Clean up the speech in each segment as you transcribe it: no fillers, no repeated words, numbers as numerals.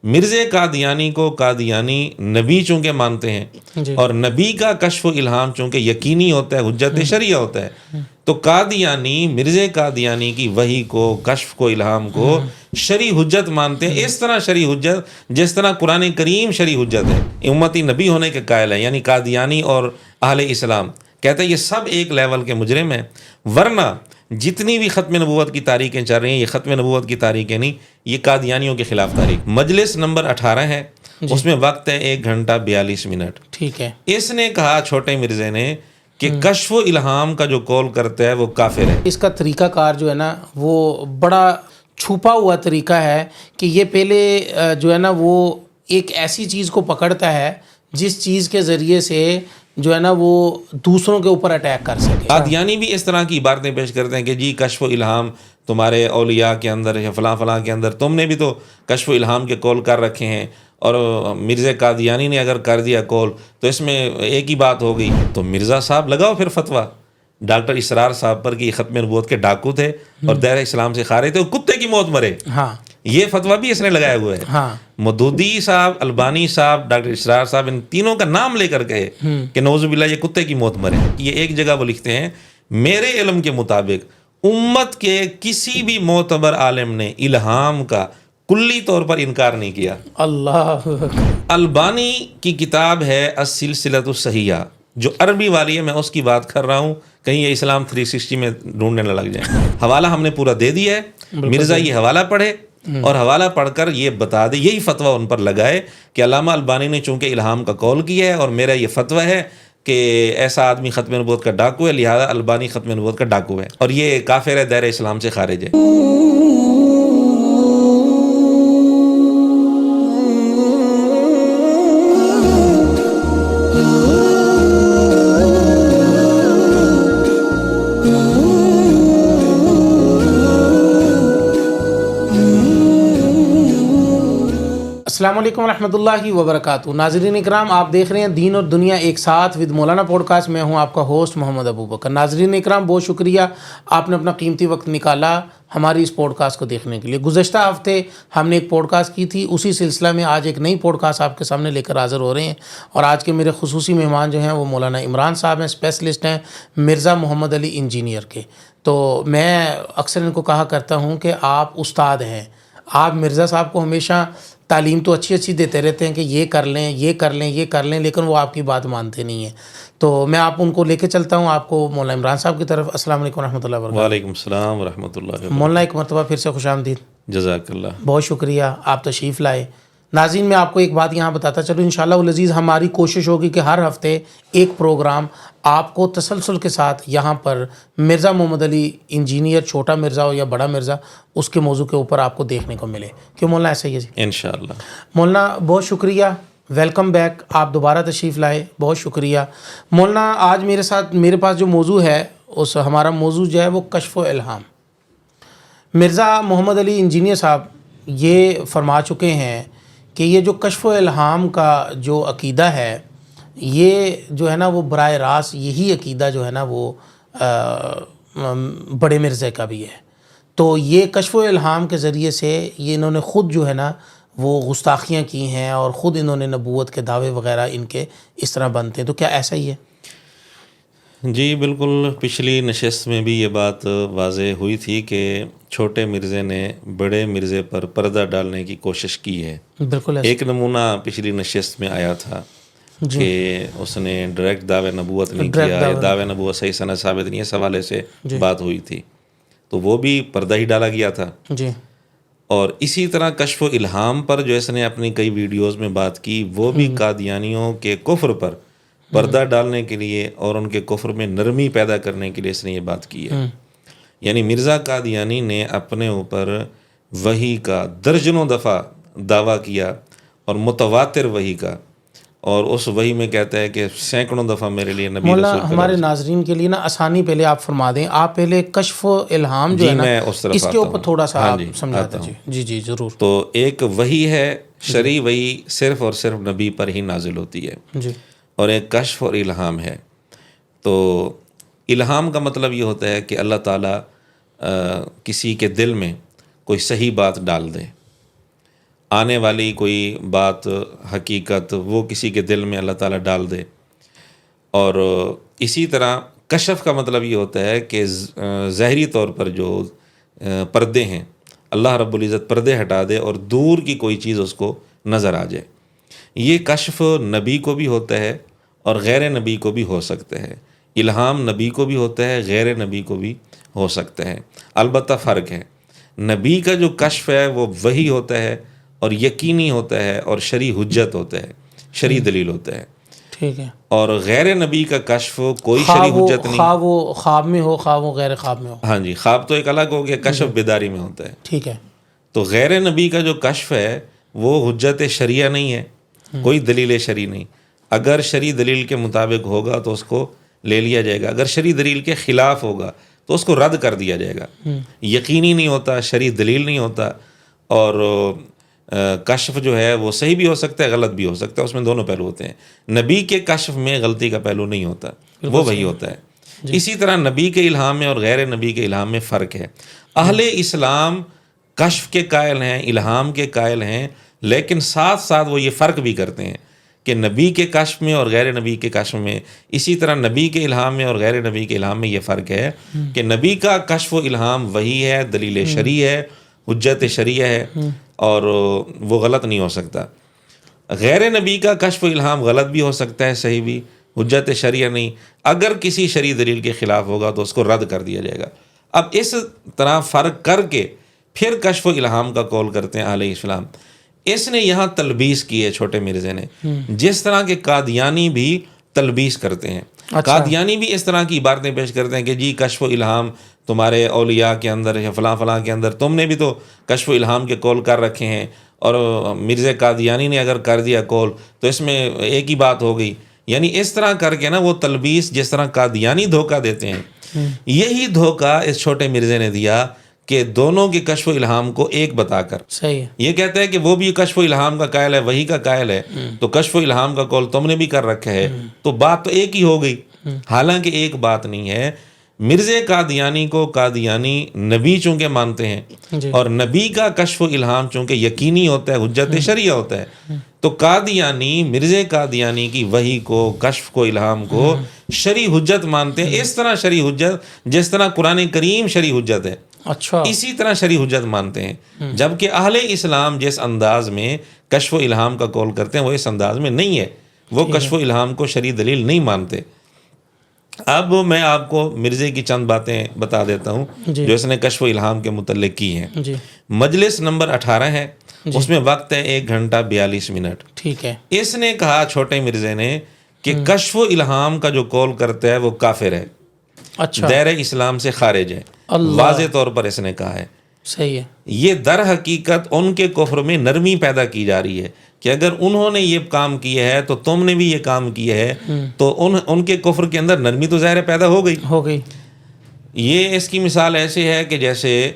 مرزا قادیانی کو قادیانی نبی چونکہ مانتے ہیں اور نبی کا کشف و الہام چونکہ یقینی ہوتا ہے، حجت شرعیہ ہوتا ہے، تو قادیانی مرزا قادیانی کی وحی کو، کشف کو، الہام کو شرعی حجت مانتے ہیں، اس طرح شرعی حجت جس طرح قرآن کریم شرعی حجت ہے، امتی نبی ہونے کے قائل ہے، یعنی قادیانی اور اہل اسلام کہتے ہیں یہ سب ایک لیول کے مجرم ہیں، ورنہ جتنی بھی ختم نبوت کی تاریخیں چل رہی ہیں یہ ختم نبوت کی تاریخیں نہیں، یہ قادیانیوں کے خلاف تاریخ۔ مجلس نمبر 18 ہے، اس میں وقت ہے 1 گھنٹہ 42 منٹ۔ ٹھیک ہے، اس نے کہا چھوٹے مرزے نے کہ کشف و الہام کا جو قول کرتا ہے وہ کافر ہے۔ اس کا طریقہ کار جو ہے نا وہ بڑا چھپا ہوا طریقہ ہے کہ یہ پہلے جو ہے نا وہ ایک ایسی چیز کو پکڑتا ہے جس چیز کے ذریعے سے جو ہے نا وہ دوسروں کے اوپر اٹیک کر سکے۔ قادیانی بھی اس طرح کی عبارتیں پیش کرتے ہیں کہ جی کشف و الہام تمہارے اولیاء کے اندر یا فلاں فلاں کے اندر، تم نے بھی تو کشف و الہام کے قول کر رکھے ہیں، اور مرزا قادیانی نے اگر کر دیا قول تو اس میں ایک ہی بات ہو گئی۔ تو مرزا صاحب لگاؤ پھر فتویٰ ڈاکٹر اسرار صاحب پر کہ یہ ختم نبوت کے ڈاکو تھے اور دائرہ اسلام سے خارج تھے، کتے کی موت مرے۔ ہاں، یہ فتویٰ بھی اس نے لگایا ہوا ہے۔ ہاں، مودودی صاحب، البانی صاحب، ڈاکٹر اسرار صاحب، ان تینوں کا نام لے کر کہے کہ نعوذ باللہ یہ کتے کی موت مرے۔ یہ ایک جگہ وہ لکھتے ہیں میرے علم کے مطابق امت کے کسی بھی معتبر عالم نے الہام کا کلی طور پر انکار نہیں کیا۔ اللہ البانی کی کتاب ہے السلسلۃ الصحیحہ جو عربی والی ہے، میں اس کی بات کر رہا ہوں، کہیں یہ اسلام 360 میں ڈھونڈنے نہ لگ جائیں۔ حوالہ ہم نے پورا دے دیا ہے، مرزا یہ حوالہ پڑھے اور حوالہ پڑھ کر یہ بتا دے، یہی فتویٰ ان پر لگائے کہ علامہ البانی نے چونکہ الہام کا قول کیا ہے اور میرا یہ فتویٰ ہے کہ ایسا آدمی ختم نبوت کا ڈاکو ہے، لہذا البانی ختم نبوت کا ڈاکو ہے اور یہ کافر ہے، دائرہ اسلام سے خارج ہے۔ السلام علیکم ورحمۃ اللہ وبرکاتہ۔ ناظرین اکرام، آپ دیکھ رہے ہیں دین اور دنیا ایک ساتھ ود مولانا پوڈ کاسٹ، میں ہوں آپ کا ہوسٹ محمد ابو بکر۔ ناظرین اکرام، بہت شکریہ آپ نے اپنا قیمتی وقت نکالا ہماری اس پوڈ کاسٹ کو دیکھنے کے لیے۔ گزشتہ ہفتے ہم نے ایک پوڈ کاسٹ کی تھی، اسی سلسلہ میں آج ایک نئی پوڈ کاسٹ آپ کے سامنے لے کر حاضر ہو رہے ہیں، اور آج کے میرے خصوصی مہمان جو ہیں وہ مولانا عمران صاحب ہیں، اسپیشلسٹ ہیں مرزا محمد علی انجینئر کے۔ تو میں اکثر ان کو کہا کرتا ہوں کہ آپ استاد ہیں، آپ مرزا صاحب کو ہمیشہ تعلیم تو اچھی دیتے رہتے ہیں کہ یہ کر لیں، یہ کر لیں، یہ کر لیں، لیکن وہ آپ کی بات مانتے نہیں ہیں۔ تو میں آپ ان کو لے کے چلتا ہوں آپ کو مولانا عمران صاحب کی طرف۔ السلام علیکم ورحمۃ اللہ وبرکاتہ۔ وعلیکم السلام ورحمۃ اللہ وبرکاتہ۔ مولانا ایک مرتبہ پھر سے خوش آمدید، جزاک اللہ۔ بہت شکریہ آپ تشریف لائے۔ ناظرین، میں آپ کو ایک بات یہاں بتاتا چلوں، انشاءاللہ العزیز ہماری کوشش ہوگی کہ ہر ہفتے ایک پروگرام آپ کو تسلسل کے ساتھ یہاں پر مرزا محمد علی انجینئر، چھوٹا مرزا ہو یا بڑا مرزا، اس کے موضوع کے اوپر آپ کو دیکھنے کو ملے۔ کیوں مولانا، ایسا ہی ہے جی؟ انشاءاللہ۔ مولانا بہت شکریہ، ویلکم بیک، آپ دوبارہ تشریف لائے، بہت شکریہ۔ مولانا آج میرے پاس جو موضوع ہے، اس ہمارا موضوع جو ہے وہ کشف و الہام۔ مرزا محمد علی انجینئر صاحب یہ فرما چکے ہیں کہ یہ جو کشف و الہام کا جو عقیدہ ہے، یہ جو ہے نا وہ براہ راست یہی عقیدہ جو ہے نا وہ بڑے مرزا کا بھی ہے۔ تو یہ کشف و الہام کے ذریعے سے یہ انہوں نے خود جو ہے نا وہ گستاخیاں کی ہیں اور خود انہوں نے نبوت کے دعوے وغیرہ ان کے اس طرح بنتے ہیں، تو کیا ایسا ہی ہے؟ جی بالکل، پچھلی نشست میں بھی یہ بات واضح ہوئی تھی کہ چھوٹے مرزے نے بڑے مرزے پر پردہ ڈالنے کی کوشش کی ہے۔ بالکل ایک نمونہ پچھلی نشست میں آیا تھا کہ اس نے ڈائریکٹ دعوے نبوت نہیں کیا، یا دعوے نبوت صحیح سند ثابت نہیں ہے، اس حوالے سے بات ہوئی تھی، تو وہ بھی پردہ ہی ڈالا گیا تھا۔ جی، اور اسی طرح کشف و الہام پر جو اس نے اپنی کئی ویڈیوز میں بات کی، وہ بھی قادیانیوں کے کفر پر پردہ ڈالنے کے لیے اور ان کے کفر میں نرمی پیدا کرنے کے لیے اس نے یہ بات کی ہے۔ یعنی مرزا قادیانی نے اپنے اوپر وحی کا درجنوں دفعہ دعویٰ کیا، اور متواتر وحی کا، اور اس وحی میں کہتا ہے کہ سینکڑوں دفعہ میرے لیے نبی رسول مولانا ہمارے ناظرین کے لیے نا آسانی پہلے آپ فرما دیں، آپ پہلے کشف و الہام جو ہے نا اس کے اوپر تھوڑا سا آپ سمجھاتے ہیں۔ جی جی ضرور۔ تو ایک وحی ہے شرعی وحی، صرف اور صرف نبی پر ہی نازل ہوتی ہے، جی، اور ایک کشف اور الہام ہے۔ تو الہام کا مطلب یہ ہوتا ہے کہ اللہ تعالیٰ کسی کے دل میں کوئی صحیح بات ڈال دے، آنے والی کوئی بات حقیقت وہ کسی کے دل میں اللہ تعالیٰ ڈال دے. اور اسی طرح کشف کا مطلب یہ ہوتا ہے کہ ظاہری طور پر جو پردے ہیں اللہ رب العزت پردے ہٹا دے اور دور کی کوئی چیز اس کو نظر آ جائے. یہ کشف نبی کو بھی ہوتا ہے اور غیر نبی کو بھی ہو سکتا ہے. الہام نبی کو بھی ہوتا ہے، غیر نبی کو بھی ہو سکتا ہے. البتہ فرق ہے، نبی کا جو کشف ہے وہ وحی ہوتا ہے اور یقینی ہوتا ہے اور شرعی حجت ہوتا ہے، شرعی دلیل ہوتا ہے. ٹھیک ہے. اور غیر نبی کا کشف کوئی شرعی حجت نہیں. خواہ وہ خواب میں ہو، خواہ وہ غیر خواب میں ہو. ہاں جی، خواب تو ایک الگ ہو گیا، کشف بیداری میں ہوتا ہے. ٹھیک ہے. تو غیر نبی کا جو کشف ہے وہ حجت شرعیہ نہیں ہے، کوئی دلیل شرعی نہیں. اگر شرعی دلیل کے مطابق ہوگا تو اس کو لے لیا جائے گا، اگر شرعی دلیل کے خلاف ہوگا تو اس کو رد کر دیا جائے گا. یقینی نہیں ہوتا، شرعی دلیل نہیں ہوتا. اور کشف جو ہے وہ صحیح بھی ہو سکتا ہے، غلط بھی ہو سکتا ہے، اس میں دونوں پہلو ہوتے ہیں. نبی کے کشف میں غلطی کا پہلو نہیں ہوتا، وہ وہی ہوتا ہے. اسی طرح نبی کے الہام میں اور غیر نبی کے الہام میں فرق ہے. اہل اسلام کشف کے قائل ہیں، الہام کے قائل ہیں، لیکن ساتھ ساتھ وہ یہ فرق بھی کرتے ہیں کہ نبی کے کشف میں اور غیر نبی کے کشف میں. اسی طرح نبی کے الہام میں اور غیر نبی کے الہام میں یہ فرق ہے کہ نبی کا کشف و الہام وہی ہے، دلیل شرعی ہے، حجت شرعیہ ہے اور وہ غلط نہیں ہو سکتا. غیر نبی کا کشف و الہام غلط بھی ہو سکتا ہے، صحیح بھی، حجت شرعیہ نہیں. اگر کسی شرعی دلیل کے خلاف ہوگا تو اس کو رد کر دیا جائے گا. اب اس طرح فرق کر کے پھر کشف و الہام کا قول کرتے ہیں اہل اسلام. اس نے یہاں تلبیس کی ہے چھوٹے مرزے نے، جس طرح کے قادیانی بھی تلبیس کرتے ہیں. قادیانی بھی اس طرح کی عبارتیں پیش کرتے ہیں کہ جی کشف و الہام تمہارے اولیاء کے اندر یا فلاں فلاں کے اندر، تم نے بھی تو کشف و الہام کے قول کر رکھے ہیں، اور مرزا قادیانی نے اگر کر دیا قول تو اس میں ایک ہی بات ہو گئی. یعنی اس طرح کر کے نا وہ تلبیس، جس طرح قادیانی دھوکہ دیتے ہیں، یہی دھوکہ اس چھوٹے مرزے نے دیا کہ دونوں کے کشف و الہام کو ایک بتا کر. صحیح ہے. یہ کہتا ہے کہ وہ بھی کشف و الہام کا قائل ہے، وہی کا قائل ہے، تو کشف و الہام کا قول تم نے بھی کر رکھا ہے، تو بات تو ایک ہی ہو گئی. حالانکہ ایک بات نہیں ہے. مرزا قادیانی کو قادیانی نبی چونکہ مانتے ہیں اور نبی کا کشف و الہام چونکہ یقینی ہوتا ہے، حجت شرعیہ ہوتا ہے، تو قادیانی مرزا قادیانی کی وحی کو، کشف کو، الہام کو شرعی حجت مانتے ہیں. اس طرح شرعی حجت جس طرح قرآن کریم شرعی حجت ہے، اچھا، اسی طرح شرعی حجت مانتے ہیں. جبکہ اہل اسلام جس انداز میں کشف و الہام کا قول کرتے ہیں وہ اس انداز میں نہیں ہے. وہ کشف و الہام کو شرعی دلیل نہیں مانتے. اب میں آپ کو مرزے کی چند باتیں بتا دیتا ہوں جو اس نے کشف و الہام کے متعلق کی ہیں. مجلس نمبر 18 ہے، اس میں وقت ہے 1 گھنٹہ 42 منٹ. ٹھیک ہے. اس نے کہا چھوٹے مرزے نے کہ کشف و الہام کا جو قول کرتا ہے وہ کافر ہے، اچھا، دائرہ اسلام سے خارج ہے. واضح طور پر اس نے کہا ہے. صحیح ہے. یہ در حقیقت ان کے کفر میں نرمی پیدا کی جا رہی ہے کہ اگر انہوں نے یہ کام کیا ہے تو تم نے بھی یہ کام کیا ہے، تو ان کے کفر کے اندر نرمی تو ظاہر پیدا ہو گئی. یہ اس کی مثال ایسے ہے کہ جیسے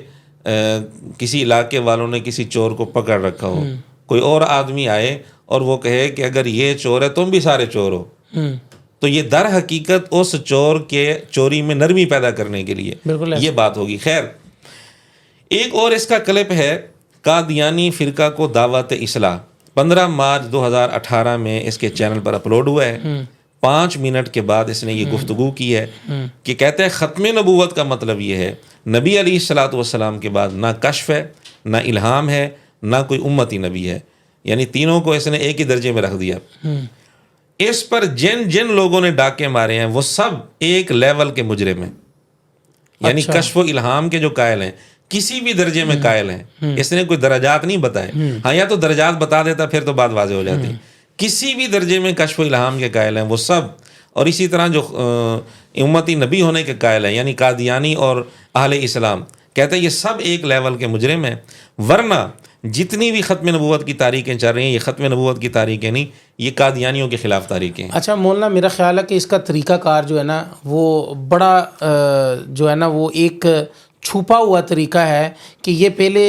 کسی علاقے والوں نے کسی چور کو پکڑ رکھا ہو، کوئی اور آدمی آئے اور وہ کہے کہ اگر یہ چور ہے تم بھی سارے چور ہو، تو یہ در حقیقت اس چور کے چوری میں نرمی پیدا کرنے کے لیے یہ بات ہوگی. خیر، ایک اور اس کا کلپ ہے، قادیانی فرقہ کو دعوت اصلاح، 15 مارچ 2018 میں اس کے چینل پر اپلوڈ ہوا ہے. 5 منٹ کے بعد اس نے یہ گفتگو کی ہے کہ کہتے ہیں ختم نبوت کا مطلب یہ ہے نبی علیہ الصلوۃ والسلام کے بعد نہ کشف ہے، نہ الہام ہے، نہ کوئی امتی نبی ہے. یعنی تینوں کو اس نے ایک ہی درجے میں رکھ دیا. اس پر جن لوگوں نے ڈاکے مارے ہیں وہ سب ایک لیول کے مجرم ہیں. یعنی کشف و الہام کے جو قائل ہیں کسی بھی درجے میں قائل ہیں. اس نے کوئی درجات نہیں بتائے. ہاں، یا تو درجات بتا دیتا پھر تو بات واضح ہو جاتی. کسی بھی درجے میں کشف و الہام کے قائل ہیں وہ سب. اور اسی طرح جو امتی نبی ہونے کے قائل ہیں یعنی قادیانی اور اہل اسلام، کہتے ہیں یہ سب ایک لیول کے مجرم ہیں. ورنہ جتنی بھی ختم نبوت کی تاریخیں چل رہی ہیں، یہ ختم نبوت کی تاریخیں نہیں، یہ قادیانیوں کے خلاف تاریخیں ہیں. اچھا مولانا، میرا خیال ہے کہ اس کا طریقہ کار جو ہے نا وہ بڑا جو ہے نا وہ ایک چھپا ہوا طریقہ ہے کہ یہ پہلے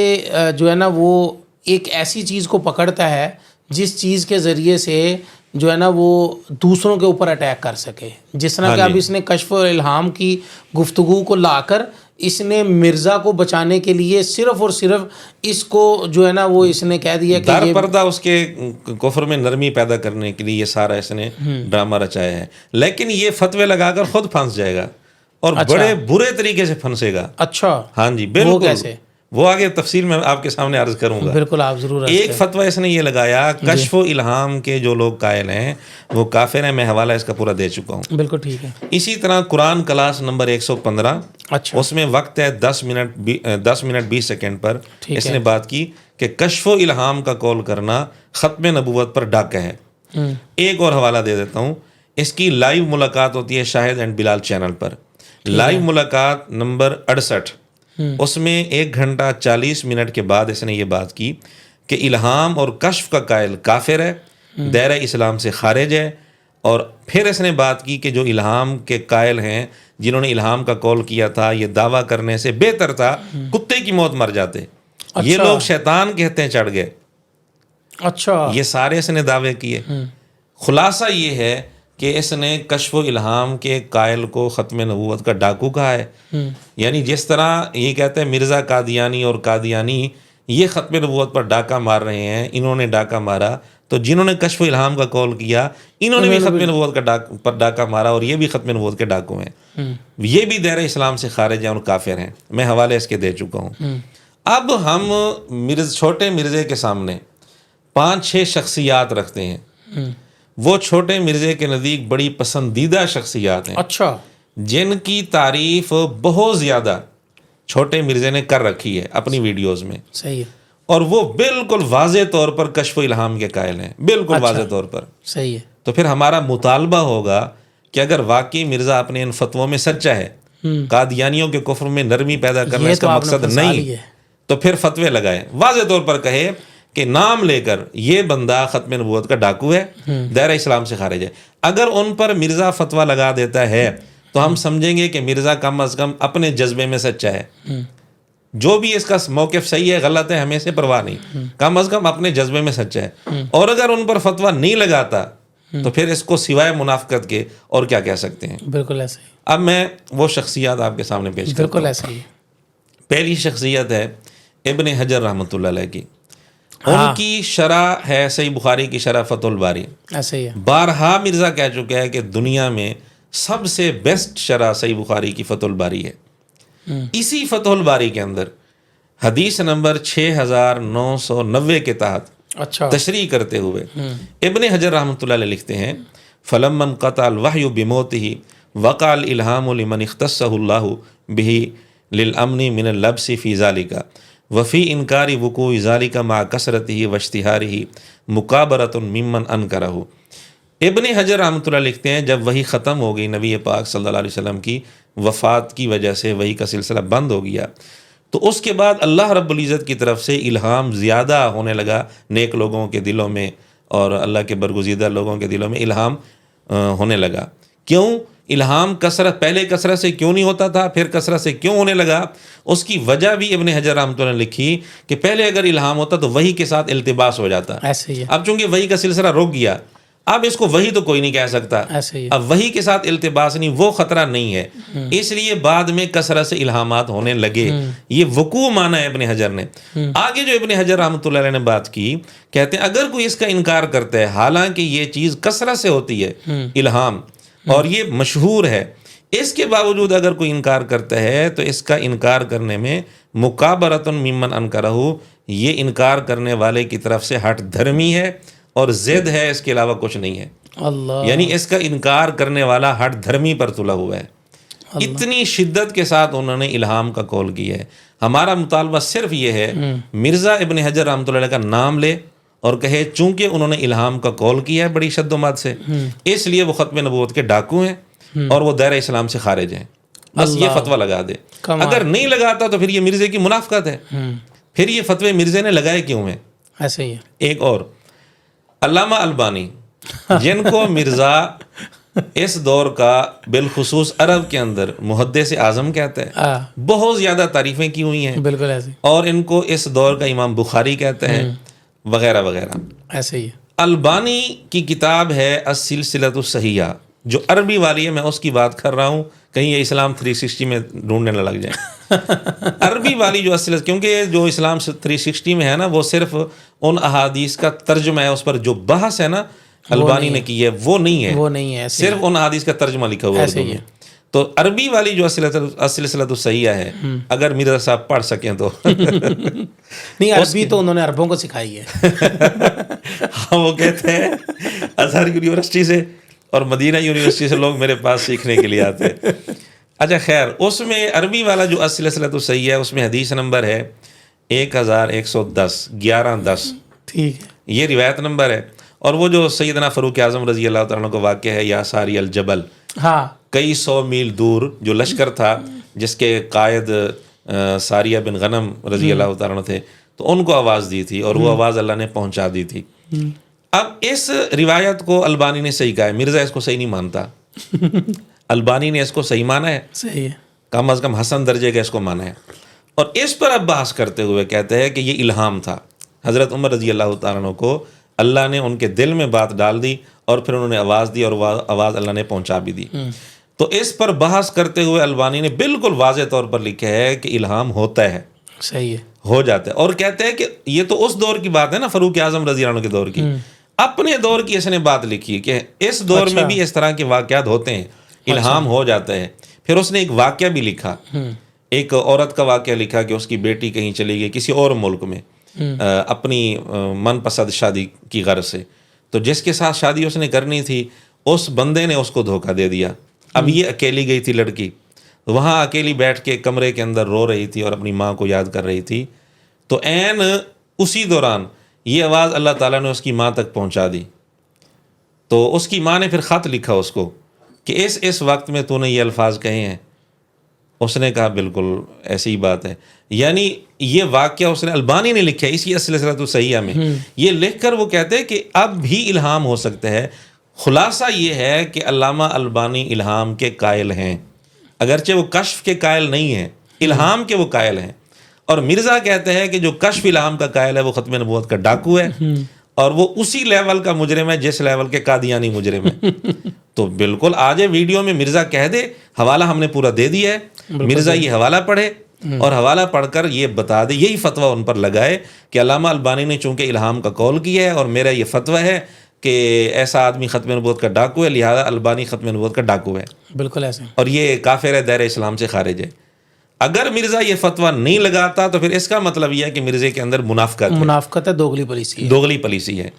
جو ہے نا وہ ایک ایسی چیز کو پکڑتا ہے جس چیز کے ذریعے سے جو ہے نا وہ دوسروں کے اوپر اٹیک کر سکے. جس طرح کہ اب اس نے کشف و الہام کی گفتگو کو لا کر اس نے مرزا کو بچانے کے لیے صرف اور صرف اس کو جو ہے نا وہ اس نے کہہ دیا کہ دار پردہ اس کے کفر میں نرمی پیدا کرنے کے لیے یہ سارا اس نے ڈرامہ رچایا ہے، لیکن یہ فتوے لگا کر خود پھنس جائے گا اور بڑے برے طریقے سے پھنسے گا۔ اچھا، ہاں جی وہ بالکل، کیسے؟ وہ آگے تفصیل میں آپ کے سامنے عرض کروں گا۔ بالکل، آپ ضرور ایک فتویٰ اس نے یہ لگایا، کشف و الہام کے جو لوگ قائل ہیں وہ کافر ہیں، میں حوالہ اس کا پورا دے چکا ہوں۔ بالکل ٹھیک ہے۔ اسی طرح قرآن کلاس نمبر 115، اچھا، اس میں وقت ہے 10 منٹ 20 سیکنڈ پر اس نے بات کی کہ کشف و الہام کا قول کرنا ختم نبوت پر ڈاکہ ہے۔ ایک اور حوالہ دے دیتا ہوں، اس کی لائیو ملاقات ہوتی ہے شاہد اینڈ بلال چینل پر، لائیو ملاقات نمبر 68، اس میں 1 گھنٹہ 40 منٹ کے بعد اس نے یہ بات کی کہ الہام اور کشف کا قائل کافر ہے، دائرہ اسلام سے خارج ہے، اور پھر اس نے بات کی کہ جو الہام کے قائل ہیں، جنہوں نے الہام کا قول کیا تھا، یہ دعویٰ کرنے سے بہتر تھا کتے کی موت مر جاتے، یہ لوگ شیطان کہتے ہیں چڑھ گئے۔ اچھا، یہ سارے اس نے دعوے کیے۔ خلاصہ یہ ہے کہ اس نے کشف و الہام کے قائل کو ختم نبوت کا ڈاکو کہا ہے۔ یعنی جس طرح یہ کہتے ہیں مرزا قادیانی اور قادیانی یہ ختم نبوت پر ڈاکہ مار رہے ہیں، انہوں نے ڈاکہ مارا، تو جنہوں نے کشف و الہام کا قول کیا انہوں نے بھی ختم نبوت پر ڈاکہ مارا، اور یہ بھی ختم نبوت کے ڈاکو ہیں، یہ بھی دائرہ اسلام سے خارج ہیں اور کافر ہیں۔ میں حوالے اس کے دے چکا ہوں۔ اب ہم چھوٹے مرزے کے سامنے 5-6 شخصیات رکھتے ہیں، وہ چھوٹے مرزے کے نزدیک بڑی پسندیدہ شخصیات ہیں، اچھا، جن کی تعریف بہت زیادہ چھوٹے مرزے نے کر رکھی ہے اپنی ویڈیوز میں، صحیح ہے، اور وہ بالکل واضح طور پر کشف و الہام کے قائل ہیں، بالکل واضح طور پر۔ صحیح ہے، تو پھر ہمارا مطالبہ ہوگا کہ اگر واقعی مرزا اپنے ان فتووں میں سچا ہے، قادیانیوں کے کفر میں نرمی پیدا کرنا اس کا مقصد نہیں، تو پھر فتوے لگائے، واضح طور پر کہے کہ نام لے کر یہ بندہ ختم نبوت کا ڈاکو ہے، دائرہ اسلام سے خارج ہے۔ اگر ان پر مرزا فتویٰ لگا دیتا ہے تو ہم سمجھیں گے کہ مرزا کم از کم اپنے جذبے میں سچا ہے، جو بھی اس کا موقف صحیح ہے غلط ہے ہمیں سے پرواہ نہیں، کم از کم اپنے جذبے میں سچا ہے۔ اور اگر ان پر فتویٰ نہیں لگاتا تو پھر اس کو سوائے منافقت کے اور کیا کہہ سکتے ہیں؟ بالکل ایسا ہی، اب میں وہ شخصیات آپ کے سامنے پیش کرتا ہوں۔ بالکل ایسا ہی۔ پہلی شخصیت ہے ابن حجر رحمۃ اللہ علیہ کی، ان کی شرح ہے صحیح بخاری کی شرح فتح الباری۔ ایسا ہی ہے، بارہا مرزا کہہ چکا ہے کہ دنیا میں سب سے بیسٹ شرح صحیح بخاری کی فتح الباری ہے۔ اسی فتح الباری کے اندر حدیث نمبر 6990 کے تحت اچھا، تشریح کرتے ہوئے ابن حجر رحمۃ اللہ علیہ لکھتے ہیں، فلما انقطع الوحی بموته وقع الالہام لمن اختصہ اللہ به للامن من اللبس فی ذلك وفی انکار وقوع ذلك مع کثرته واشتہارہ مکابرۃ ممن انکرہ۔ ابن حجر رحمۃ اللہ لکھتے ہیں جب وحی ختم ہو گئی، نبی پاک صلی اللہ علیہ وسلم کی وفات کی وجہ سے وحی کا سلسلہ بند ہو گیا، تو اس کے بعد اللہ رب العزت کی طرف سے الہام زیادہ ہونے لگا نیک لوگوں کے دلوں میں، اور اللہ کے برگزیدہ لوگوں کے دلوں میں الہام ہونے لگا۔ کیوں الہام پہلے کثرت سے کیوں نہیں ہوتا تھا، پھر کثرت سے کیوں ہونے لگا؟ اس کی وجہ بھی ابن حجر رحمۃ اللہ نے لکھی کہ پہلے اگر الہام ہوتا تو وحی کے ساتھ التباس ہو جاتا، ایسے ہی ہے، اب چونکہ وحی کا سلسلہ رک گیا، اب اس کو وحی تو کوئی نہیں کہہ سکتا، ایسے ہی، اب وحی کے ساتھ التباس نہیں، وہ خطرہ نہیں ہے، اس لیے بعد میں کثرت سے الہامات ہونے لگے۔ یہ وقوع مانا ہے ابن حجر نے۔ آگے جو ابن حجر رحمۃ اللہ علیہ نے بات کی، کہتے ہیں اگر کوئی اس کا انکار کرتا ہے، حالانکہ یہ چیز کثرت سے ہوتی ہے الہام، اور یہ مشہور ہے، اس کے باوجود اگر کوئی انکار کرتا ہے تو اس کا انکار کرنے میں مکابرۃ ممن انکرہ، یہ انکار کرنے والے کی طرف سے ہٹ دھرمی ہے اور ضد ہے، اس کے علاوہ کچھ نہیں ہے۔ اللہ، یعنی اس کا انکار کرنے والا ہٹ دھرمی پر تلا ہوا ہے۔ اتنی شدت کے ساتھ انہوں نے الہام کا قول کیا ہے۔ ہمارا مطالبہ صرف یہ ہے مرزا ابن حجر رحمۃ اللہ علیہ کا نام لے اور کہے چونکہ انہوں نے الہام کا قول کیا ہے بڑی شد و مد سے، اس لیے وہ ختم نبوت کے ڈاکو ہیں اور وہ دائرہ اسلام سے خارج ہیں، بس یہ فتویٰ لگا دے۔ اگر نہیں لگاتا تو پھر یہ مرزے کی منافقت ہے، پھر یہ فتوے مرزے نے لگائے کیوں ہیں؟ ایسے ہی ہے۔ ایک اور علامہ البانی، جن کو مرزا اس دور کا بالخصوص عرب کے اندر محدث اعظم کہتا ہے، بہت زیادہ تعریفیں کی ہوئی ہیں، بالکل ایسے، اور ان کو اس دور کا امام بخاری کہتے ہیں وغیرہ وغیرہ۔ ایسے ہی ہے۔ البانی کی کتاب ہے السلسلۃ الصحیحہ، جو عربی والی ہے میں اس کی بات کر رہا ہوں، کہیں یہ اسلام 360 میں ڈھونڈنے نہ لگ جائیں. عربی والی جو اصل، کیونکہ جو اسلام 360 میں ہے نا وہ صرف ان احادیث کا ترجمہ ہے، اس پر جو بحث ہے نا البانی نے کی ہے وہ نہیں ہے، وہ نہیں ہے، صرف ان احادیث کا ترجمہ لکھا ہوا ہے اردو میں. تو عربی والی جو سلسلۃ الصحیحہ ہے اگر مرزا صاحب پڑھ سکیں تو نہیں، عربی تو انہوں نے عربوں کو سکھائی ہے. ہاں وہ کہتے ہیں ازہر یونیورسٹی سے اور مدینہ یونیورسٹی سے لوگ میرے پاس سیکھنے کے لیے آتے ہیں. اچھا خیر، اس میں عربی والا جو سلسلۃ الصحیحہ ہے اس میں حدیث نمبر ہے 1110 1110. ٹھیک ہے، یہ روایت نمبر ہے. اور وہ جو سیدنا فاروق اعظم رضی اللہ تعالیٰ عنہ کا واقعہ ہے، یا ساری الجبل، ہاں کئی 100 میل دور جو لشکر تھا جس کے قائد ساریہ بن غنم رضی اللہ تعالیٰ عنہ تھے، تو ان کو آواز دی تھی اور وہ آواز اللہ نے پہنچا دی تھی. اب اس روایت کو البانی نے صحیح کہا ہے، مرزا اس کو صحیح نہیں مانتا. البانی نے اس کو صحیح مانا ہے، صحیح ہے، کم از کم حسن درجے کا اس کو مانا ہے. اور اس پر اب بحث کرتے ہوئے کہتے ہیں کہ یہ الہام تھا. حضرت عمر رضی اللہ تعالیٰ عنہ کو اللہ نے ان کے دل میں بات ڈال دی اور پھر انہوں نے آواز دی اور آواز اللہ نے پہنچا بھی دی. تو اس پر بحث کرتے ہوئے البانی نے بالکل واضح طور پر لکھا ہے کہ الہام ہوتا ہے، صحیح ہے، ہو جاتا ہے. اور کہتے ہیں کہ یہ تو اس دور کی بات ہے نا، فاروق اعظم رضی اللہ عنہ کے دور کی. اپنے دور کی اس نے بات لکھی کہ اس دور میں بھی اس طرح کے واقعات ہوتے ہیں، الہام ہو جاتا ہے. پھر اس نے ایک واقعہ بھی لکھا، ایک عورت کا واقعہ لکھا کہ اس کی بیٹی کہیں چلی گئی کسی اور ملک میں اپنی من پسند شادی کی غرض سے. تو جس کے ساتھ شادی اس نے کرنی تھی اس بندے نے اس کو دھوکہ دے دیا. اب یہ اکیلی گئی تھی لڑکی، وہاں اکیلی بیٹھ کے کمرے کے اندر رو رہی تھی اور اپنی ماں کو یاد کر رہی تھی. تو عین اسی دوران یہ آواز اللہ تعالیٰ نے اس کی ماں تک پہنچا دی. تو اس کی ماں نے پھر خط لکھا اس کو کہ اس وقت میں تو نے یہ الفاظ کہے ہیں. اس نے کہا بالکل ایسی ہی بات ہے. یعنی یہ واقعہ اس نے البانی نے لکھا ہے اسی سلسلۃ الصحیحہ میں. یہ لکھ کر وہ کہتے ہیں کہ اب بھی الہام ہو سکتا ہے. خلاصہ یہ ہے کہ علامہ البانی الہام کے قائل ہیں، اگرچہ وہ کشف کے قائل نہیں ہیں، الہام کے وہ قائل ہیں. اور مرزا کہتے ہیں کہ جو کشف الہام کا قائل ہے وہ ختم نبوت کا ڈاکو ہے اور وہ اسی لیول کا مجرم ہے جس لیول کے قادیانی مجرم ہے. تو بالکل آج ویڈیو میں مرزا کہہ دے، حوالہ ہم نے پورا دے دیا ہے، مرزا یہ حوالہ پڑھے اور حوالہ پڑھ کر یہ بتا دے، یہی فتویٰ ان پر لگائے کہ علامہ البانی نے چونکہ الہام کا قول کیا ہے اور میرا یہ فتویٰ ہے کہ ایسا آدمی ختم نبوت کا ڈاکو ہے، لہذا البانی ختم نبوت کا ڈاکو ہے. بالکل ایسے، اور یہ کافر ہے، دائرہ اسلام سے خارج ہے. اگر مرزا یہ فتویٰ نہیں لگاتا تو پھر اس کا مطلب یہ ہے کہ مرزے کے اندر منافقت ہے، دوغلی پالیسی ہے.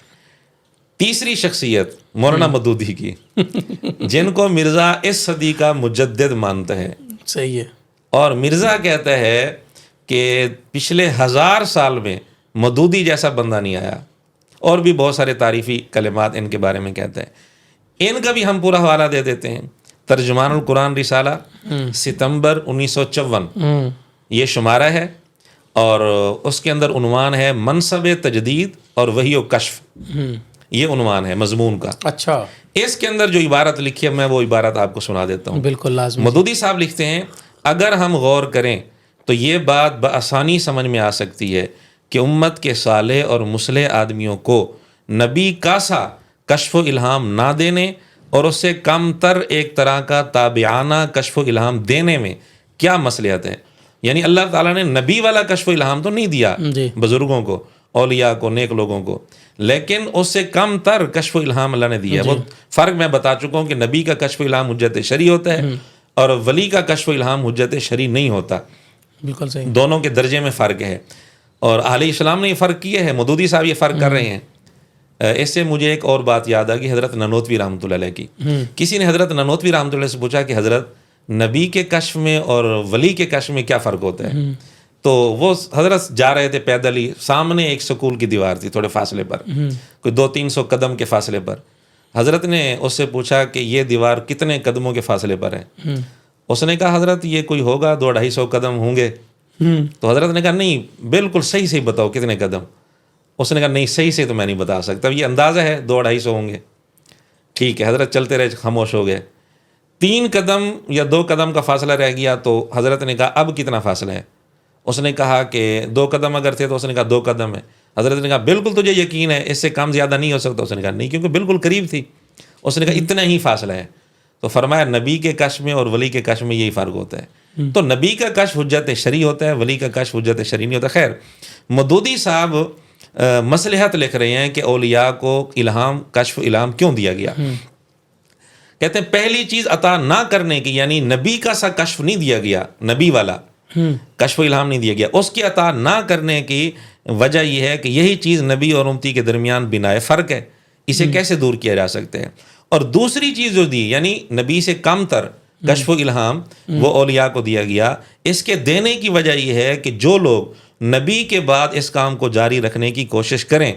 تیسری شخصیت مولانا مودودی کی، جن کو مرزا اس صدی کا مجدد مانتا ہے. صحیح ہے. اور مرزا کہتا ہے کہ پچھلے 1000 سال میں مودودی جیسا بندہ نہیں آیا. اور بھی بہت سارے تعریفی کلمات ان کے بارے میں کہتا ہے. ان کا بھی ہم پورا حوالہ دے دیتے ہیں. ترجمان القرآن رسالہ ستمبر 1954 یہ شمارہ ہے اور اس کے اندر عنوان ہے منصب تجدید اور وحی و کشف. یہ عنوان ہے مضمون کا. اچھا، اس کے اندر جو عبارت لکھی ہے میں وہ عبارت آپ کو سنا دیتا ہوں. بالکل لازمی. مودودی صاحب لکھتے ہیں اگر ہم غور کریں تو یہ بات بآسانی سمجھ میں آ سکتی ہے کہ امت کے صالح اور مصلح آدمیوں کو نبی کا سا کشف و الہام نہ دینے اور اس سے کم تر ایک طرح کا تابعانہ کشف و الہام دینے میں کیا مصلحت ہے. یعنی اللہ تعالیٰ نے نبی والا کشف و الہام تو نہیں دیا بزرگوں کو، اولیاء کو، نیک لوگوں کو، لیکن اس سے کم تر کشف و الہام اللہ نے دیا ہے. وہ فرق میں بتا چکا ہوں کہ نبی کا کشف و الہام حجت شرعی ہوتا ہے اور ولی کا کشف و الہام حجت شرعی نہیں ہوتا. بالکل صحیح. دونوں کے درجے میں فرق ہے اور اہل اسلام نے یہ فرق کیا ہے. مودودی صاحب یہ فرق کر رہے ہیں. اس سے مجھے ایک اور بات یاد آ گئی حضرت ننوتوی رحمۃ اللہ علیہ کی. کسی نے حضرت ننوتوی رحمۃ اللہ سے پوچھا کہ حضرت نبی کے کشف میں اور ولی کے کشف میں کیا فرق ہوتا ہے؟ تو وہ حضرت جا رہے تھے پیدل ہی، سامنے ایک سکول کی دیوار تھی تھوڑے فاصلے پر، کوئی 200-300 قدم کے فاصلے پر. حضرت نے اس سے پوچھا کہ یہ دیوار کتنے قدموں کے فاصلے پر ہے؟ اس نے کہا حضرت یہ کوئی ہوگا 200-250 قدم ہوں گے. تو حضرت نے کہا نہیں بالکل صحیح سے بتاؤ کتنے قدم. اس نے کہا نہیں صحیح سے تو میں نہیں بتا سکتا، یہ اندازہ ہے 200-250 ہوں گے. ٹھیک ہے. حضرت چلتے رہے، خاموش ہو گئے. 3 قدم یا 2 قدم کا فاصلہ رہ گیا تو حضرت نے کہا اب کتنا فاصلہ ہے؟ اس نے کہا کہ 2 قدم اگر تھے تو اس نے کہا 2 قدم ہے. حضرت نے کہا بالکل تجھے یقین ہے اس سے کم زیادہ نہیں ہو سکتا؟ اس نے کہا نہیں کیونکہ بالکل قریب تھی. اس نے کہا اتنا ہی فاصلہ ہے. تو فرمایا نبی کے کشف میں اور ولی کے کشف میں یہی فرق ہوتا ہے. تو نبی کا کشف حجت شرعی ہوتا ہے, ولی کا کشف حجت شرعی نہیں ہوتا. خیر, مودودی صاحب مصلحت لکھ رہے ہیں کہ اولیاء کو الہام, کشف الہام کیوں دیا گیا. کہتے ہیں پہلی چیز عطا نہ کرنے کی, یعنی نبی کا سا کشف نہیں دیا گیا, نبی والا کشف الہام نہیں دیا گیا, اس کی عطا نہ کرنے کی وجہ یہ ہے کہ یہی چیز نبی اور امتی کے درمیان بنائے فرق ہے, اسے کیسے دور کیا جا سکتا ہے. اور دوسری چیز جو دی, یعنی نبی سے کم تر کشف و الہام وہ اولیاء کو دیا گیا. اس کے دینے کی وجہ یہ ہے کہ جو لوگ نبی کے بعد اس کام کو جاری رکھنے کی کوشش کریں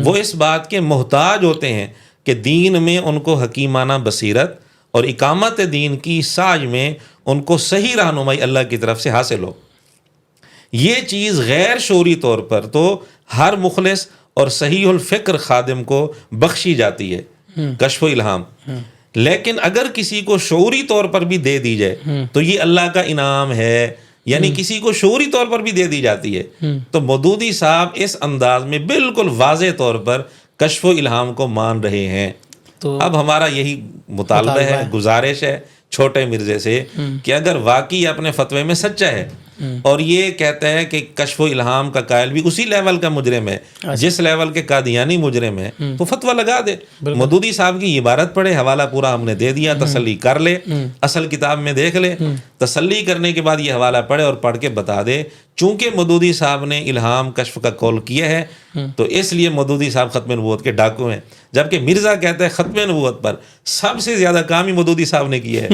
وہ اس بات کے محتاج ہوتے ہیں کہ دین میں ان کو حکیمانہ بصیرت اور اقامت دین کی ساج میں ان کو صحیح رہنمائی اللہ کی طرف سے حاصل ہو. یہ چیز غیر شعوری طور پر تو ہر مخلص اور صحیح الفکر خادم کو بخشی جاتی ہے کشف و الہام, لیکن اگر کسی کو شعوری طور پر بھی دے دی جائے تو یہ اللہ کا انعام ہے, یعنی کسی کو شعوری طور پر بھی دے دی جاتی ہے. تو مودودی صاحب اس انداز میں بالکل واضح طور پر کشف و الہام کو مان رہے ہیں. تو اب ہمارا یہی مطالبہ ہے, گزارش ہے چھوٹے مرزے سے کہ اگر واقعی اپنے فتوے میں سچا ہے اور یہ کہتا ہے کہ کشف و الہام کا قائل بھی اسی لیول کا مجرم ہے جس لیول کے قادیانی مجرم ہے, تو فتویٰ لگا دے. مودودی صاحب کی عبارت پڑھے, حوالہ پورا ہم نے دے دیا, تسلی کر لے, اصل کتاب میں دیکھ لے, تسلی کرنے کے بعد یہ حوالہ پڑھے اور پڑھ کے بتا دے. چونکہ مودودی صاحب نے الہام کشف کا قول کیا ہے تو اس لیے مودودی صاحب ختم نبوت کے ڈاکو ہیں, جبکہ مرزا کہتا ہے ختم نبوت پر سب سے زیادہ کام ہی مودودی صاحب نے کیا ہے.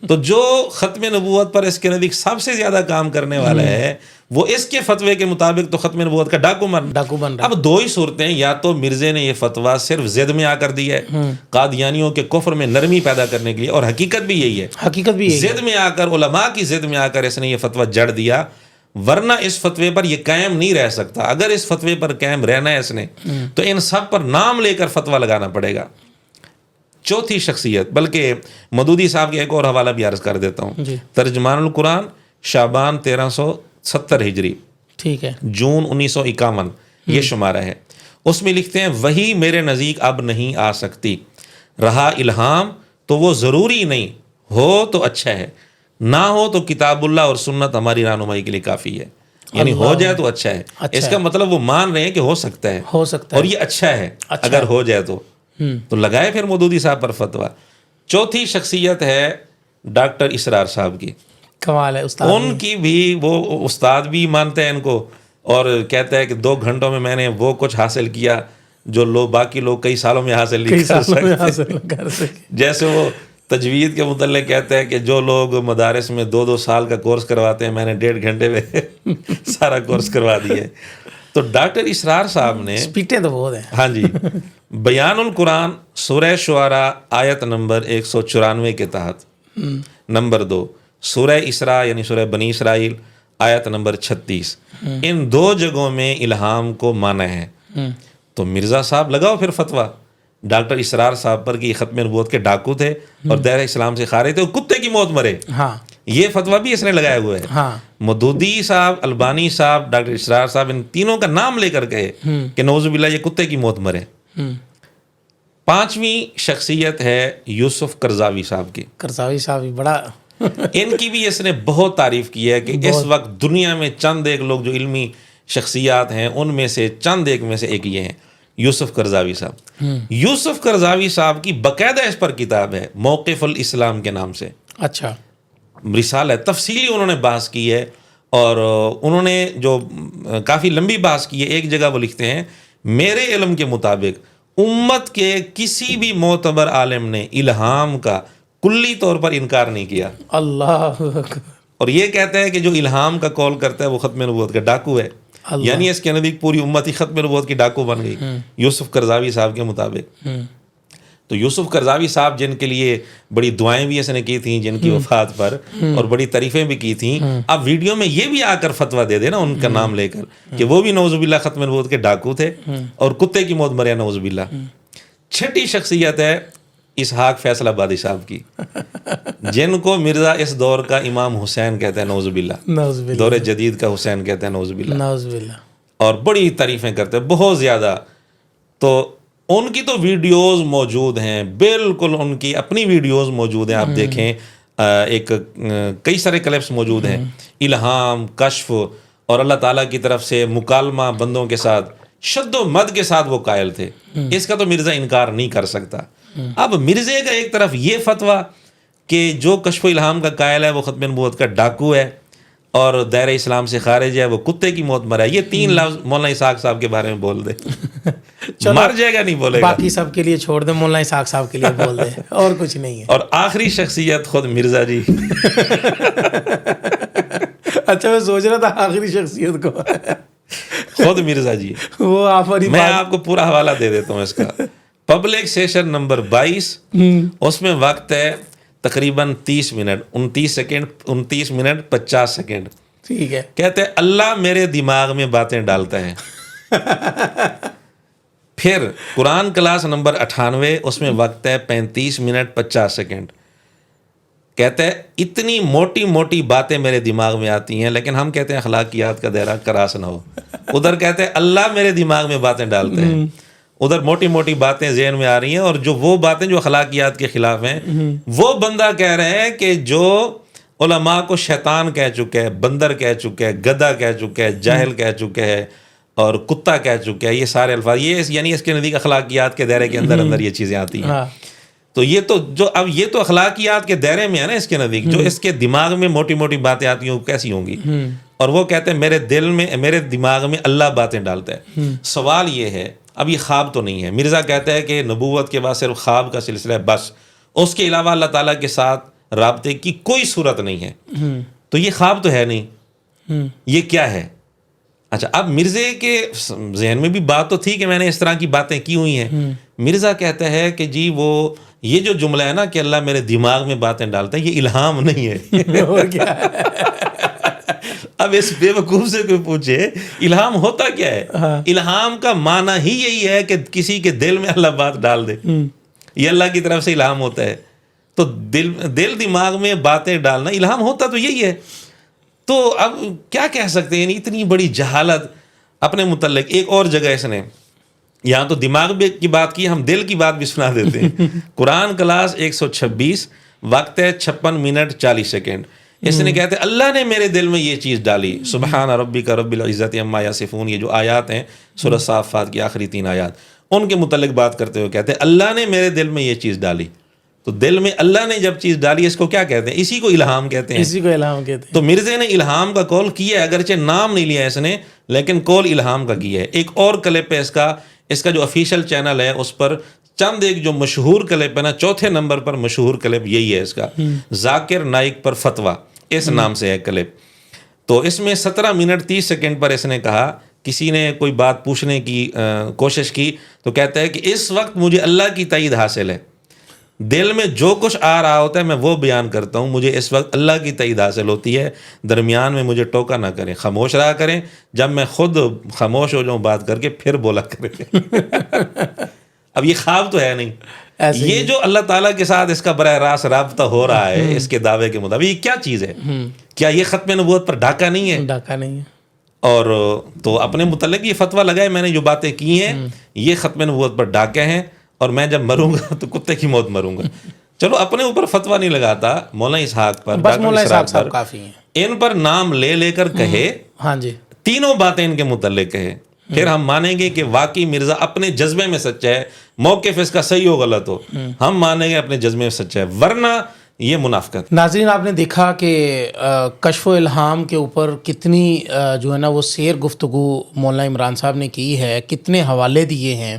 تو جو ختم نبوت پر اس کے نزدیک سب سے زیادہ کام کرنے والا ہے وہ اس کے فتوے کے مطابق تو ختم نبوت کا ڈاکو بن رہا. اب دو ہی صورتیں, یا تو مرزے نے یہ فتویٰ صرف ضد میں آ کر دیا ہے قادیانیوں کے کفر میں نرمی پیدا کرنے کے لیے, اور حقیقت بھی یہی ہے, حقیقت بھی ضد میں آ کر, علماء کی ضد میں آ کر اس نے یہ فتویٰ جڑ دیا, ورنہ اس فتوے پر یہ قائم نہیں رہ سکتا. اگر اس فتوے پر قائم رہنا ہے اس نے تو ان سب پر نام لے کر فتویٰ لگانا پڑے گا. چوتھی شخصیت, بلکہ مودودی صاحب کے ایک اور حوالہ بھی عرض کر دیتا ہوں, ترجمان القرآن, شعبان 1370 ہجری, ٹھیک ہے, جون 1951 یہ شمارہ ہے. اس میں لکھتے ہیں وہی میرے نزدیک اب نہیں آ سکتی, رہا الہام تو وہ ضروری نہیں, ہو تو اچھا ہے, نہ ہو تو کتاب اللہ اور سنت ہماری رہنمائی کے لیے کافی ہے. یعنی ہو جائے تو اچھا ہے, اس کا مطلب وہ مان رہے ہیں کہ ہو سکتا ہے اور یہ اچھا ہے اگر ہو جائے تو لگائے پھر مودودی صاحب پر فتویٰ. چوتھی شخصیت ہے ڈاکٹر اسرار صاحب کی, کمال ہے استاد. ان کی بھی, وہ استاد بھی مانتے ہیں ان کو, اور کہتا ہے کہ 2 گھنٹوں میں میں نے وہ کچھ حاصل کیا جو لوگ باقی لوگ کئی سالوں میں حاصل نہیں کر سکتے. جیسے وہ تجوید کے متعلق کہتا ہے کہ جو لوگ مدارس میں 2 سال کا کورس کرواتے ہیں میں نے 1.5 گھنٹے میں سارا کورس کروا دیا. تو ڈاکٹر اسرار صاحب نے سپیٹیں تو بہت ہیں. ہاں جی, بیان القرآن سورہ شعراء آیت نمبر 194 کے تحت, نمبر 2 سورہ اسراء یعنی سورہ بنی اسرائیل آیت نمبر 36, ان 2 جگہوں میں الہام کو مانا ہے. تو مرزا صاحب لگاؤ پھر فتویٰ ڈاکٹر اسرار صاحب پر کہ یہ ختم نبوت کے ڈاکو تھے اور دائرہ اسلام سے خارج تھے, کتے کی موت مرے. یہ فتویٰ بھی اس نے لگایا ہوا ہے. مودودی صاحب, البانی صاحب, ڈاکٹر اسرار صاحب, ان تینوں کا نام لے کر کہے کہ نعوذ باللہ یہ کتے کی موت مرے. 5ویں شخصیت ہے یوسف قرضاوی صاحب کی. قرضاوی صاحب بڑا ان کی بھی اس نے بہت تعریف کی ہے کہ اس وقت دنیا میں چند ایک لوگ جو علمی شخصیات ہیں ان میں سے چند ایک میں سے ایک یہ ہیں, یوسف قرضاوی صاحب. یوسف قرضاوی صاحب کی باقاعدہ اس پر کتاب ہے موقف الاسلام کے نام سے. اچھا, رسالہ تفصیلی انہوں نے بحث کی ہے, اور انہوں نے جو کافی لمبی بحث کی ہے. ایک جگہ وہ لکھتے ہیں میرے علم کے مطابق امت کے کسی بھی معتبر عالم نے الہام کا کلی طور پر انکار نہیں کیا. اللہ, اور یہ کہتا ہے کہ جو الہام کا قول کرتا ہے وہ ختم نبوت کا ڈاکو ہے. یعنی اس کے نزدیک پوری امت ہی ختم نبوت کی ڈاکو بن گئی یوسف قرضاوی صاحب کے مطابق. تو یوسف قرضاوی صاحب جن کے لیے بڑی دعائیں بھی اس نے کی تھیں جن کی وفات پر, اور بڑی تعریفیں بھی کی تھیں, اب ویڈیو میں یہ بھی آ کر فتویٰ دے دے نا ان کا نام لے کر کہ وہ بھی نعوذ باللہ ختم نبوت کے ڈاکو تھے اور کتے کی موت مرے نعوذ باللہ. 6ٹھی شخصیت ہے اسحاق فیصل آبادی صاحب کی, جن کو مرزا اس دور کا امام حسین کہتے ہیں نعوذ باللہ, دور جدید کا حسین کہتے ہیں نعوذ باللہ, اور بڑی تعریفیں کرتے ہیں بہت زیادہ. تو ان کی تو ویڈیوز موجود ہیں، بالکل ان کی اپنی ویڈیوز موجود ہیں، آپ دیکھیں ایک کئی سارے کلپس موجود ہیں، الہام، کشف اور اللہ تعالیٰ کی طرف سے مکالمہ بندوں کے ساتھ شد و مد کے ساتھ وہ قائل تھے. اس کا تو مرزا انکار نہیں کر سکتا. اب مرزے کا ایک طرف یہ فتویٰ کہ جو کشف و الہام کا قائل ہے وہ ختم نبوت کا ڈاکو ہے اور دائرہ اسلام سے خارج ہے، وہ کتے کی موت مرا ہے. یہ 3 لفظ مولانا اسحاق صاحب کے بارے میں بول دے، مر جائے گا نہیں بولے گا. باقی سب کے لیے چھوڑ دیں، مولانا اسحاق صاحب کے لیے بول دیں، اور کچھ نہیں ہے. اور آخری شخصیت خود مرزا جی. اچھا میں سوچ رہا تھا آخری شخصیت کو خود مرزا جی. وہ میں آپ کو پورا حوالہ دے دیتا ہوں اس کا. پبلک سیشن نمبر 22، اس میں وقت ہے تقریباً 30 منٹ 29 منٹ 50 سیکنڈ. ٹھیک ہے. کہتے ہیں اللہ میرے دماغ میں باتیں ڈالتا ہے. پھر قرآن کلاس نمبر 98، اس میں وقت ہے 35 منٹ 50 سیکنڈ. کہتے ہیں اتنی موٹی موٹی باتیں میرے دماغ میں آتی ہیں، لیکن ہم کہتے ہیں اخلاقیات کا دائرہ کراس نہ ہو. ادھر کہتے ہیں اللہ میرے دماغ میں باتیں ڈالتے ہیں، ادھر موٹی موٹی باتیں ذہن میں آ رہی ہیں. اور جو وہ باتیں جو اخلاقیات کے خلاف ہیں، وہ بندہ کہہ رہے ہیں کہ جو علماء کو شیطان کہہ چکے ہے، بندر کہہ چکے ہے، گدھا کہہ چکے ہے، جاہل کہہ چکے ہے اور کتا کہہ چکے ہے. یہ سارے الفاظ یعنی اس کے نزدیک اخلاقیات کے دائرے کے اندر یہ چیزیں آتی ہیں. تو یہ تو جو اب یہ تو اخلاقیات کے دائرے میں ہے نا اس کے نزدیک. جو اس کے دماغ میں موٹی موٹی باتیں آتی ہیں وہ کیسی ہوں گی؟ اور وہ کہتے ہیں میرے دماغ میں اللہ باتیں ڈالتا ہے. سوال یہ ہے، اب یہ خواب تو نہیں ہے. مرزا کہتا ہے کہ نبوت کے بعد صرف خواب کا سلسلہ ہے بس، اس کے علاوہ اللہ تعالیٰ کے ساتھ رابطے کی کوئی صورت نہیں ہے. تو یہ خواب تو ہے نہیں، یہ کیا ہے؟ اچھا اب مرزے کے ذہن میں بھی بات تو تھی کہ میں نے اس طرح کی باتیں کی ہوئی ہیں. مرزا کہتا ہے کہ جی وہ یہ جو جملہ ہے نا کہ اللہ میرے دماغ میں باتیں ڈالتا ہے، یہ الہام نہیں ہے. اور کیا ہے؟ اب اس بے وقوف سے کوئی پوچھے الہام ہوتا کیا ہے؟ الہام کا معنی ہی یہی ہے کہ کسی کے دل میں اللہ بات ڈال دے. یہ اللہ کی طرف سے الہام ہوتا ہے. تو دل دماغ میں باتیں ڈالنا الہام ہوتا تو یہی ہے. تو اب کیا کہہ سکتے ہیں؟ اتنی بڑی جہالت اپنے متعلق. ایک اور جگہ اس نے یہاں تو دماغ کی بات کی، ہم دل کی بات بھی سنا دیتے ہیں. قرآن کلاس 126، وقت ہے 56 منٹ 40 سیکنڈ. اس نے کہتے ہیں اللہ نے میرے دل میں یہ چیز ڈالی. سبحان ربک رب العزت عما یصفون، یہ جو آیات ہیں سورہ صافات کی آخری 3 آیات، ان کے متعلق بات کرتے ہوئے کہتے ہیں اللہ نے میرے دل میں یہ چیز ڈالی. تو دل میں اللہ نے جب چیز ڈالی اس کو کیا کہتے ہیں؟ اسی کو الہام کہتے ہیں. اسی کو الہام کہتے ہیں. تو مرزے نے الہام کا قول کیا ہے، اگرچہ نام نہیں لیا اس نے، لیکن قول الہام کا کیا ہے. ایک اور کلپ ہے اس کا جو افیشل چینل ہے اس پر چند ایک جو مشہور کلپ ہے نا، 4تھے نمبر پر مشہور کلپ یہی ہے اس کا، ذاکر نائک پر فتویٰ اس نام سے ہے کلپ. تو اس میں 17 منٹ 30 سیکنڈ پر اس نے کہا، کسی نے کوئی بات پوچھنے کی کوشش کی تو کہتا ہے کہ اس وقت مجھے اللہ کی تائید حاصل ہے، دل میں جو کچھ آ رہا ہوتا ہے میں وہ بیان کرتا ہوں، مجھے اس وقت اللہ کی تائید حاصل ہوتی ہے. درمیان میں مجھے ٹوکا نہ کریں، خاموش رہا کریں، جب میں خود خاموش ہو جاؤں بات کر کے پھر بولا کریں. اب یہ خواب تو ہے نہیں، یہ جو اللہ تعالیٰ کے ساتھ اس کا براہ راست رابطہ ہو رہا ہے اس کے دعوے کے مطابق، یہ کیا چیز ہے؟ کیا یہ ختم نبوت پر ڈاکہ نہیں ہے؟ ڈاکہ نہیں ہے. اور تو اپنے متعلق یہ فتویٰ لگائے میں نے جو باتیں کی ہیں یہ ختم نبوت پر ڈاکے ہیں، اور میں جب مروں گا تو کتے کی موت مروں گا. چلو اپنے اوپر فتویٰ نہیں لگاتا، مولانا اسحاق پر، بس مولانا اسحاق صاحب کافی ہیں، ان پر نام لے کر کہے، ہاں جی، تینوں باتیں ان کے متعلق کہے، پھر ہم مانیں گے کہ واقعی مرزا اپنے جذبے میں سچا ہے. موقف اس کا صحیح ہو غلط ہو، ہم مانیں گے اپنے جذبے میں سچا ہے، ورنہ یہ منافقت. ناظرین آپ نے دیکھا کہ کشف و الہام کے اوپر کتنی جو ہے نا وہ سیر گفتگو مولانا عمران صاحب نے کی ہے، کتنے حوالے دیے ہیں.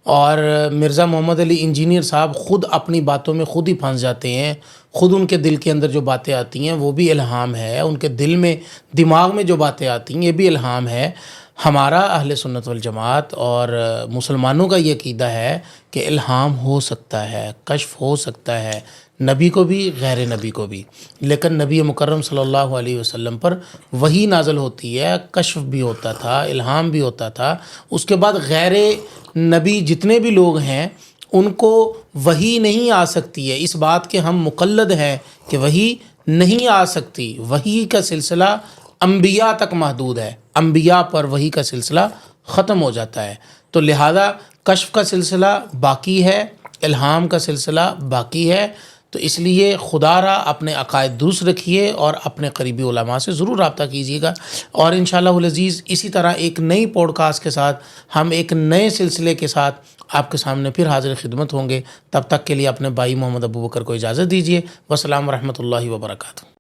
اور مرزا محمد علی انجینئر صاحب خود اپنی باتوں میں خود ہی پھنس جاتے ہیں، خود ان کے دل کے اندر جو باتیں آتی ہیں وہ بھی الہام ہے، ان کے دل میں دماغ میں جو باتیں آتی ہیں یہ بھی الہام ہے. ہمارا اہل سنت والجماعت اور مسلمانوں کا یہ عقیدہ ہے کہ الہام ہو سکتا ہے، کشف ہو سکتا ہے، نبی کو بھی غیر نبی کو بھی. لیکن نبی مکرم صلی اللہ علیہ وسلم پر وحی نازل ہوتی ہے، کشف بھی ہوتا تھا، الہام بھی ہوتا تھا. اس کے بعد غیر نبی جتنے بھی لوگ ہیں ان کو وحی نہیں آ سکتی ہے. اس بات کے ہم مقلد ہیں کہ وحی نہیں آ سکتی. وحی کا سلسلہ انبیاء تک محدود ہے، انبیاء پر وحی کا سلسلہ ختم ہو جاتا ہے. تو لہذا کشف کا سلسلہ باقی ہے، الہام کا سلسلہ باقی ہے، تو اس لیے خدا را اپنے عقائد درست رکھیے اور اپنے قریبی علماء سے ضرور رابطہ کیجیے گا، اور انشاءاللہ العزیز اسی طرح ایک نئی پوڈ کاسٹ کے ساتھ ہم ایک نئے سلسلے کے ساتھ آپ کے سامنے پھر حاضر خدمت ہوں گے۔ تب تک کے لیے اپنے بھائی محمد ابو بکر کو اجازت دیجیے۔ والسلام ورحمۃ اللہ وبرکاتہ۔